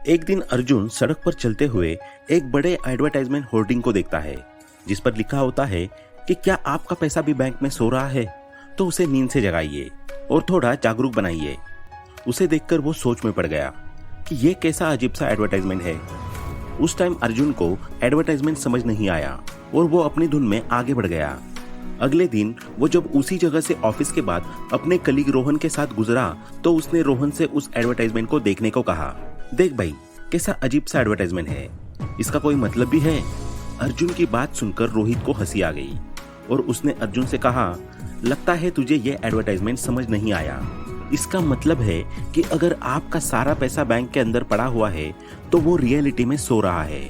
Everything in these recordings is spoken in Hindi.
एक दिन अर्जुन सड़क पर चलते हुए एक बड़े एडवर्टाइजमेंट होर्डिंग को देखता है जिस पर लिखा होता है कि क्या आपका पैसा भी बैंक में सो रहा है तो उसे नींद से जगाइए और थोड़ा जागरूक बनाइए। उसे देखकर वो सोच में पड़ गया कि ये कैसा अजीब सा एडवर्टाइजमेंट है। उस टाइम अर्जुन को एडवर्टाइजमेंट समझ नहीं आया और वो अपनी धुन में आगे बढ़ गया। अगले दिन वो जब उसी जगह से ऑफिस के बाद अपने कलीग रोहन के साथ गुजरा तो उसने रोहन से उस एडवर्टाइजमेंट को देखने को कहा। देख भाई, कैसा अजीब सा एडवर्टाइजमेंट है, इसका कोई मतलब भी है? अर्जुन की बात सुनकर रोहित को हंसी आ गई और उसने अर्जुन से कहा, लगता है तुझे ये एडवर्टाइजमेंट समझ नहीं आया। इसका मतलब है कि अगर आपका सारा पैसा बैंक के अंदर पड़ा हुआ है तो वो रियलिटी में सो रहा है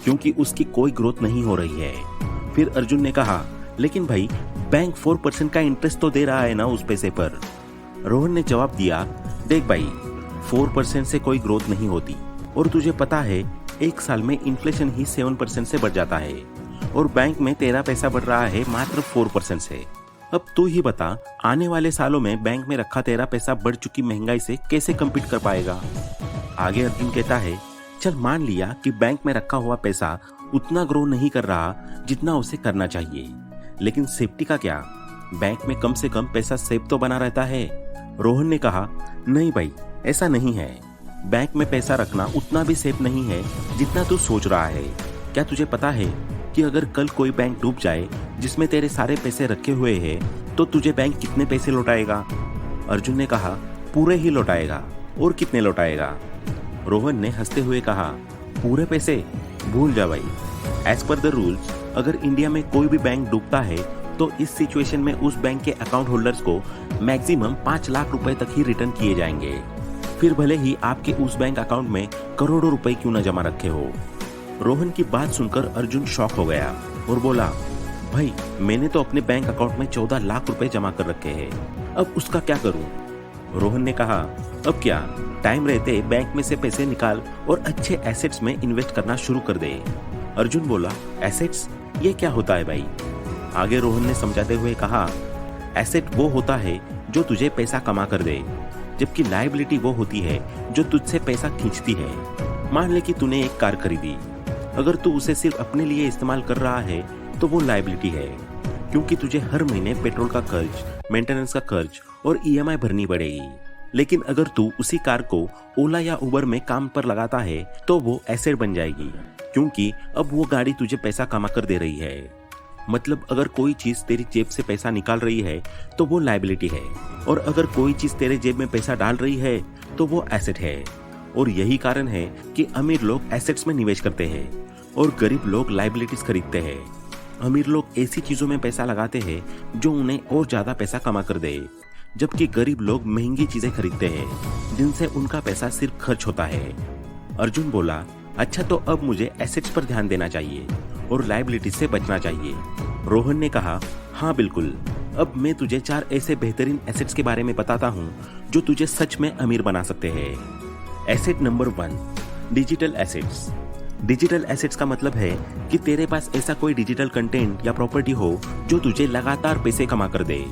क्योंकि उसकी कोई ग्रोथ नहीं हो रही है। फिर अर्जुन ने कहा, लेकिन भाई बैंक 4% का इंटरेस्ट तो दे रहा है ना उस पैसे पर। रोहन ने जवाब दिया, देख भाई 4% से कोई ग्रोथ नहीं होती और तुझे पता है एक साल में इन्फ्लेशन ही 7% से बढ़ जाता है और बैंक में तेरा पैसा बढ़ रहा है मात्र 4% से। अब तू ही बता, आने वाले सालों में बैंक में रखा तेरा पैसा बढ़ चुकी महंगाई से कैसे कम्पीट कर पाएगा। आगे अर्जुन कहता है, चल मान लिया कि बैंक में रखा हुआ पैसा उतना ग्रो नहीं कर रहा जितना उसे करना चाहिए, लेकिन सेफ्टी का क्या? बैंक में कम से कम पैसा सेफ तो बना रहता है। रोहन ने कहा, नहीं भाई ऐसा नहीं है, बैंक में पैसा रखना उतना भी सेफ नहीं है जितना तू सोच रहा है। क्या तुझे पता है कि अगर कल कोई बैंक डूब जाए जिसमें तेरे सारे पैसे रखे हुए हैं तो तुझे बैंक कितने पैसे लौटाएगा? अर्जुन ने कहा, पूरे ही लौटाएगा। और कितने लौटाएगा? रोहन ने हंसते हुए कहा, पूरे पैसे भूल जा भाई। एज पर द रूल्स अगर इंडिया में कोई भी बैंक डूबता है तो इस सिचुएशन में उस बैंक के अकाउंट होल्डर्स को मैक्सिमम 5 लाख रुपए तक ही रिटर्न किए जाएंगे, फिर भले ही आपके उस बैंक अकाउंट में करोड़ों रुपए क्यों न जमा रखे हो। रोहन की बात सुनकर अर्जुन शॉक हो गया और बोला, भाई मैंने तो अपने बैंक अकाउंट में 14 लाख रुपए जमा कर रखे हैं, अब उसका क्या करूं? रोहन ने कहा, अब क्या, टाइम रहते बैंक में से पैसे निकाल और अच्छे एसेट्स में इन्वेस्ट करना शुरू कर दे। अर्जुन बोला, एसेट्स ये क्या होता है भाई? आगे रोहन ने समझाते हुए कहा, एसेट वो होता है जो तुझे पैसा कमा कर दे, जबकि लायबिलिटी वो होती है जो तुझसे पैसा खींचती है। मान ले कि तूने एक कार खरीदी, अगर तू उसे सिर्फ अपने लिए इस्तेमाल कर रहा है तो वो लायबिलिटी है क्योंकि तुझे हर महीने पेट्रोल का खर्च, मेंटेनेंस का खर्च और ईएमआई भरनी पड़ेगी। लेकिन अगर तू उसी कार को ओला या उबर में काम पर लगाता है तो वो एसेट बन जाएगी क्योंकि अब वो गाड़ी तुझे पैसा कमा कर दे रही है। मतलब अगर कोई चीज तेरी जेब से पैसा निकाल रही है तो वो लायबिलिटी है और अगर कोई चीज तेरे जेब में पैसा डाल रही है तो वो एसेट है। और यही कारण है कि अमीर लोग एसेट्स में निवेश करते हैं और गरीब लोग लायबिलिटीज खरीदते हैं। अमीर लोग ऐसी चीजों में पैसा लगाते हैं जो उन्हें और ज्यादा पैसा कमा कर दे, जबकि गरीब लोग महंगी चीजें खरीदते हैं जिनसे उनका पैसा सिर्फ खर्च होता है। अर्जुन बोला, अच्छा तो अब मुझे एसेट्स पर ध्यान देना चाहिए और लायबिलिटी से बचना चाहिए। रोहन ने कहा, हाँ बिल्कुल, अब मैं तुझे 4 ऐसे बेहतरीन एसेट्स के बारे में बताता हूँ जो तुझे सच में अमीर बना सकते हैं। Asset number 1, digital assets. Digital assets का मतलब है कि तेरे पास ऐसा कोई डिजिटल कंटेंट या प्रॉपर्टी हो जो तुझे लगातार पैसे कमा कर दे,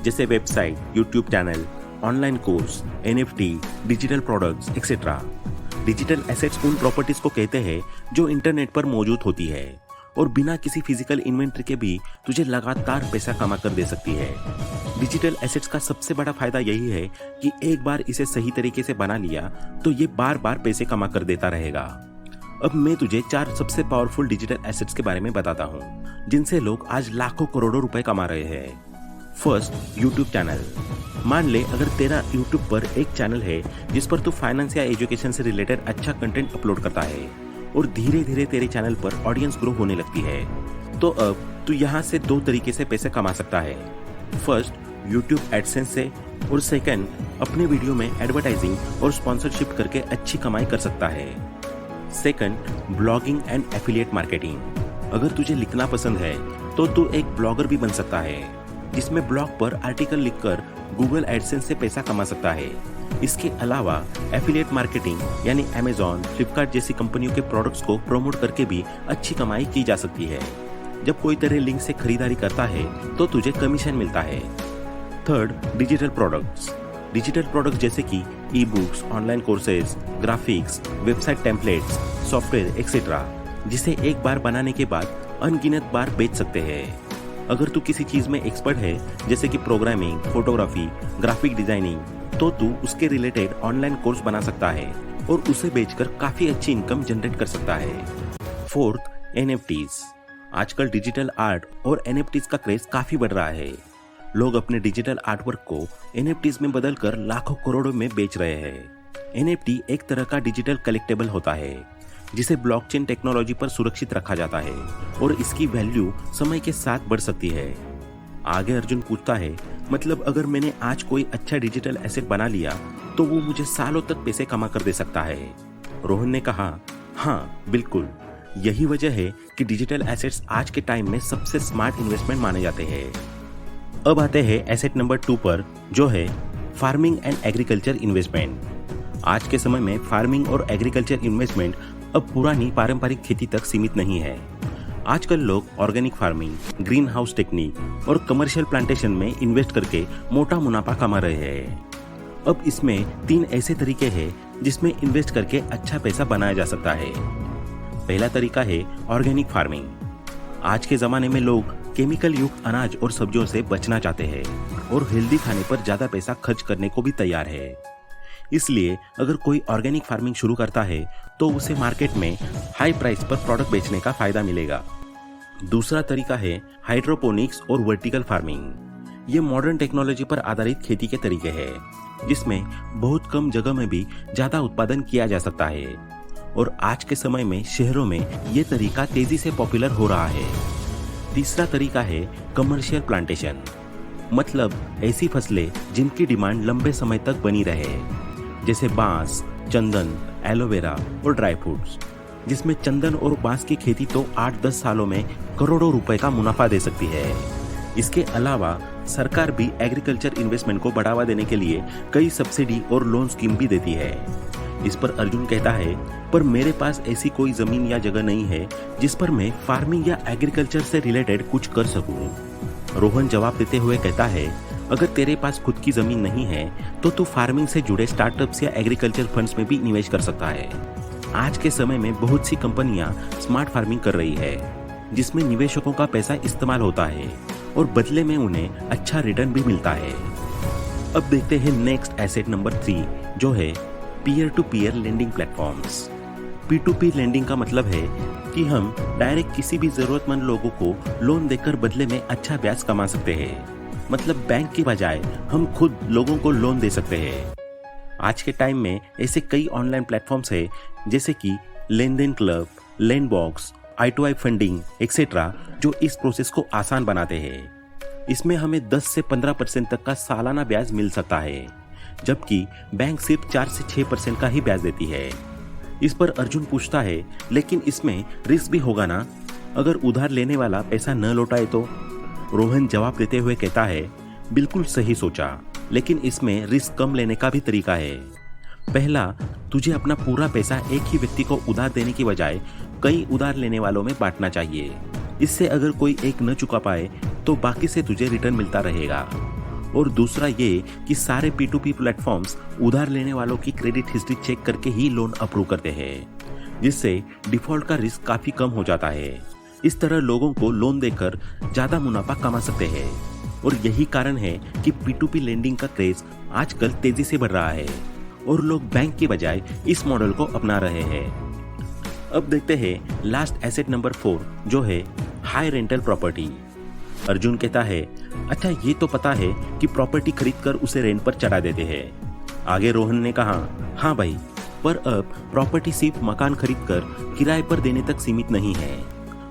जैसे website, YouTube channel, online course, NFT, digital products etcetera. Digital assets उन प्रॉपर्टीज को कहते हैं जो इंटरनेट पर मौजूद होती है और बिना किसी फिजिकल इन्वेंट्री के भी तुझे लगातार पैसा कमा कर दे सकती है। डिजिटल एसेट्स का सबसे बड़ा फायदा यही है कि एक बार इसे सही तरीके से बना लिया तो ये बार बार पैसे कमा कर देता रहेगा। अब मैं तुझे 4 सबसे पावरफुल डिजिटल एसेट्स के बारे में बताता हूँ जिनसे लोग आज लाखों करोड़ों रुपए कमा रहे हैं। First, YouTube channel. मान ले अगर तेरा यूट्यूब पर एक चैनल है जिस पर तू फाइनेंस या एजुकेशन से रिलेटेड अच्छा कंटेंट अपलोड करता है और धीरे धीरे तेरे चैनल पर ऑडियंस ग्रो होने लगती है, तो अब तू यहाँ से 2 तरीके से पैसे कमा सकता है। फर्स्ट, यूट्यूब एडसेंस से और सेकंड, अपने वीडियो में एडवर्टाइजिंग और स्पॉन्सरशिप करके अच्छी कमाई कर सकता है। Second, blogging and affiliate marketing. अगर तुझे लिखना पसंद है तो तू एक ब्लॉगर भी बन सकता है जिसमें ब्लॉग पर आर्टिकल लिखकर गूगल एडसेंस से पैसा कमा सकता है। इसके अलावा एफिलिएट मार्केटिंग यानी अमेज़न, फ्लिपकार्ट जैसी कंपनियों के प्रोडक्ट्स को प्रमोट करके भी अच्छी कमाई की जा सकती है। जब कोई तेरे लिंक से खरीदारी करता है तो तुझे कमीशन मिलता है। Third, digital products. Digital products जैसे कि e books, online courses, graphics, website templates, software etcetera, जिसे एक बार बनाने के बाद अनगिनत बार बेच सकते हैं। अगर तू किसी चीज में एक्सपर्ट है जैसे कि प्रोग्रामिंग, फोटोग्राफी, ग्राफिक डिजाइनिंग, तो तू उसके रिलेटेड ऑनलाइन कोर्स बना सकता है और उसे बेचकर काफी अच्छी इनकम जनरेट कर सकता है। Fourth, NFTs। आजकल डिजिटल आर्ट और NFTs का क्रेज काफी बढ़ रहा है। लोग अपने डिजिटल आर्टवर्क को NFTs में बदलकर लाखों करोड़ों में बेच रहे हैं। NFT एक तरह का डिजिटल कलेक्टेबल होता है जिसे ब्लॉकचेन टेक्नोलॉजी पर सुरक्षित रखा जाता है और इसकी वैल्यू समय के साथ बढ़ सकती है। आगे अर्जुन पूछता है, मतलब अगर मैंने आज कोई अच्छा डिजिटल एसेट बना लिया तो वो मुझे सालों तक पैसे कमा कर दे सकता है। रोहन ने कहा, हाँ बिल्कुल, यही वजह है कि डिजिटल एसेट्स आज के टाइम में सबसे स्मार्ट इन्वेस्टमेंट माने जाते हैं। अब आते हैं एसेट नंबर 2 पर, जो है फार्मिंग एंड एग्रीकल्चर इन्वेस्टमेंट। आज के समय में फार्मिंग और एग्रीकल्चर इन्वेस्टमेंट अब पुरानी पारंपरिक खेती तक सीमित नहीं है। आजकल लोग organic farming, green house technique और कमर्शियल प्लांटेशन में इन्वेस्ट करके मोटा मुनाफा कमा रहे हैं। अब इसमें 3 ऐसे तरीके हैं जिसमें इन्वेस्ट करके अच्छा पैसा बनाया जा सकता है। पहला तरीका है ऑर्गेनिक फार्मिंग। आज के जमाने में लोग केमिकल युक्त अनाज और सब्जियों से बचना चाहते हैं और हेल्दी खाने पर ज्यादा पैसा खर्च करने को भी तैयार है। इसलिए अगर कोई ऑर्गेनिक फार्मिंग शुरू करता है तो उसे मार्केट में हाई प्राइस पर प्रोडक्ट बेचने का फायदा मिलेगा। दूसरा तरीका है हाइड्रोपोनिक्स और वर्टिकल फार्मिंग। ये मॉडर्न टेक्नोलॉजी पर आधारित खेती के तरीके हैं जिसमें बहुत कम जगह में भी ज्यादा उत्पादन किया जा सकता है और आज के समय में शहरों में ये तरीका तेजी से पॉपुलर हो रहा है। तीसरा तरीका है कमर्शियल प्लांटेशन, मतलब ऐसी फसलें जिनकी डिमांड लंबे समय तक बनी रहे, जैसे बांस, चंदन, एलोवेरा और ड्राई फ्रूट्स, जिसमें चंदन और बांस की खेती तो 8-10 सालों में करोड़ों रुपए का मुनाफा दे सकती है। इसके अलावा सरकार भी एग्रीकल्चर इन्वेस्टमेंट को बढ़ावा देने के लिए कई सब्सिडी और लोन स्कीम भी देती है। इस पर अर्जुन कहता है, पर मेरे पास ऐसी कोई जमीन या जगह नहीं है जिस पर मैं फार्मिंग या एग्रीकल्चर से रिलेटेड कुछ कर सकूं। रोहन जवाब देते हुए कहता है, अगर तेरे पास खुद की जमीन नहीं है तो तू फार्मिंग से जुड़े स्टार्टअप्स या एग्रीकल्चर फंड्स में भी निवेश कर सकता है। आज के समय में बहुत सी कंपनियां स्मार्ट फार्मिंग कर रही है जिसमें निवेशकों का पैसा इस्तेमाल होता है और बदले में उन्हें अच्छा रिटर्न भी मिलता है। अब देखते हैं नेक्स्ट एसेट नंबर 3, जो है peer to peer lending platforms. P2P lending का मतलब है कि हम डायरेक्ट किसी भी जरूरतमंद लोगों को लोन देकर बदले में अच्छा ब्याज कमा सकते हैं। मतलब बैंक की बजाय हम खुद लोगों को लोन दे सकते हैं। आज के टाइम में ऐसे कई ऑनलाइन प्लेटफॉर्म्स हैं जैसे कि लेनदेन क्लब, लैंडबॉक्स, i2i फंडिंग एक्सेट्रा, जो इस प्रोसेस को आसान बनाते हैं। इसमें हमें 10 से 15% तक का सालाना ब्याज मिल सकता है, जबकि बैंक सिर्फ 4 से 6% का ही ब्याज देती है। इस पर अर्जुन पूछता है, लेकिन इसमें रिस्क भी होगा ना? अगर उधार लेने वाला पैसा न लौटाए तो? रोहन जवाब देते हुए कहता है, बिल्कुल सही सोचा, लेकिन इसमें रिस्क कम लेने का भी तरीका है। पहला, तुझे अपना पूरा पैसा एक ही व्यक्ति को उधार देने की बजाय कई उधार लेने वालों में बांटना चाहिए। इससे अगर कोई एक न चुका पाए तो बाकी से तुझे रिटर्न मिलता रहेगा। और दूसरा ये कि सारे P2P प्लेटफॉर्म्स उधार लेने वालों की क्रेडिट हिस्ट्री चेक करके ही लोन अप्रूव करते हैं, जिससे डिफॉल्ट का रिस्क काफी कम हो जाता है। इस तरह लोगों को लोन देकर ज्यादा मुनाफा कमा सकते हैं और यही कारण है कि P2P लेंडिंग का क्रेज आजकल तेजी से बढ़ रहा है और लोग बैंक की बजाय इस मॉडल को अपना रहे हैं। अब देखते हैं लास्ट एसेट नंबर 4, जो है हाई रेंटल प्रॉपर्टी। अर्जुन कहता है, अच्छा ये तो पता है कि प्रॉपर्टी खरीदकर उसे रेंट पर चढ़ा देते हैं। आगे रोहन ने कहा, हाँ भाई, पर अब प्रॉपर्टी सिर्फ मकान खरीदकर किराए पर देने तक सीमित नहीं है।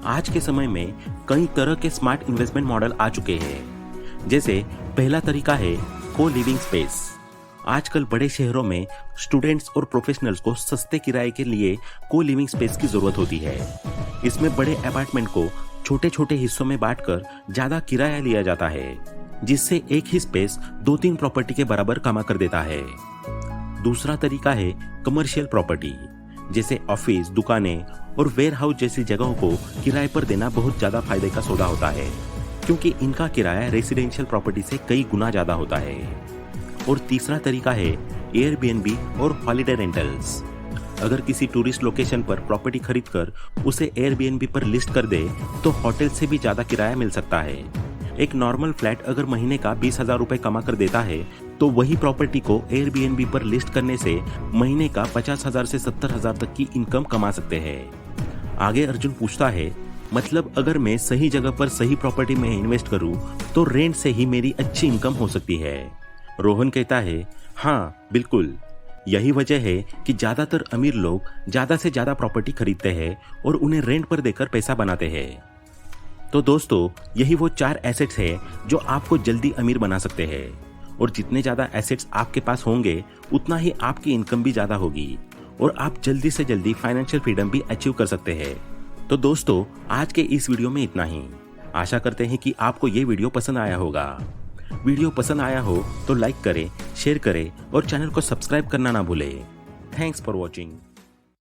आज के समय में कई तरह के स्मार्ट इन्वेस्टमेंट मॉडल आ चुके हैं। जैसे पहला तरीका है को लिविंग स्पेस। आजकल बड़े शहरों में स्टूडेंट्स और प्रोफेशनल्स को सस्ते किराए के लिए को लिविंग स्पेस की जरूरत होती है। इसमें बड़े अपार्टमेंट को छोटे छोटे हिस्सों में बांटकर ज्यादा किराया लिया जाता है, जिससे एक ही स्पेस 2-3 प्रॉपर्टी के बराबर कमा कर देता है। दूसरा तरीका है कमर्शियल प्रॉपर्टी, जैसे ऑफिस, दुकानें और वेयर हाउस जैसी जगहों को किराए पर देना बहुत ज्यादा फायदे का सौदा होता है, क्योंकि इनका किराया रेसिडेंशियल प्रॉपर्टी से कई गुना ज्यादा होता है। और तीसरा तरीका है एयरबीएनबी और हॉलिडे रेंटल्स। अगर किसी टूरिस्ट लोकेशन पर प्रॉपर्टी खरीदकर उसे एयरबीएनबी पर लिस्ट कर दे तो होटल से भी ज्यादा किराया मिल सकता है। एक नॉर्मल फ्लैट अगर महीने का 20,000 रुपए कमा कर देता है तो वही प्रॉपर्टी को एयरबीएनबी पर लिस्ट करने से महीने का 50,000 से 70,000 तक की इनकम कमा सकते हैं। आगे अर्जुन पूछता है, मतलब अगर मैं सही जगह पर सही प्रॉपर्टी में इन्वेस्ट करूं तो रेंट से ही मेरी अच्छी इनकम हो सकती है। रोहन कहता है, हाँ बिल्कुल, यही वजह है कि ज्यादातर अमीर लोग ज्यादा से ज्यादा प्रॉपर्टी खरीदते हैं और उन्हें रेंट पर देकर पैसा बनाते हैं। तो दोस्तों, यही वो 4 एसेट्स है जो आपको जल्दी अमीर बना सकते हैं, और जितने ज्यादा एसेट्स आपके पास होंगे उतना ही आपकी इनकम भी ज्यादा होगी और आप जल्दी से जल्दी फाइनेंशियल फ्रीडम भी अचीव कर सकते हैं। तो दोस्तों, आज के इस वीडियो में इतना ही। आशा करते हैं कि आपको ये वीडियो पसंद आया होगा। वीडियो पसंद आया हो तो लाइक करें, शेयर करें और चैनल को सब्सक्राइब करना ना भूलें। Thanks for watching.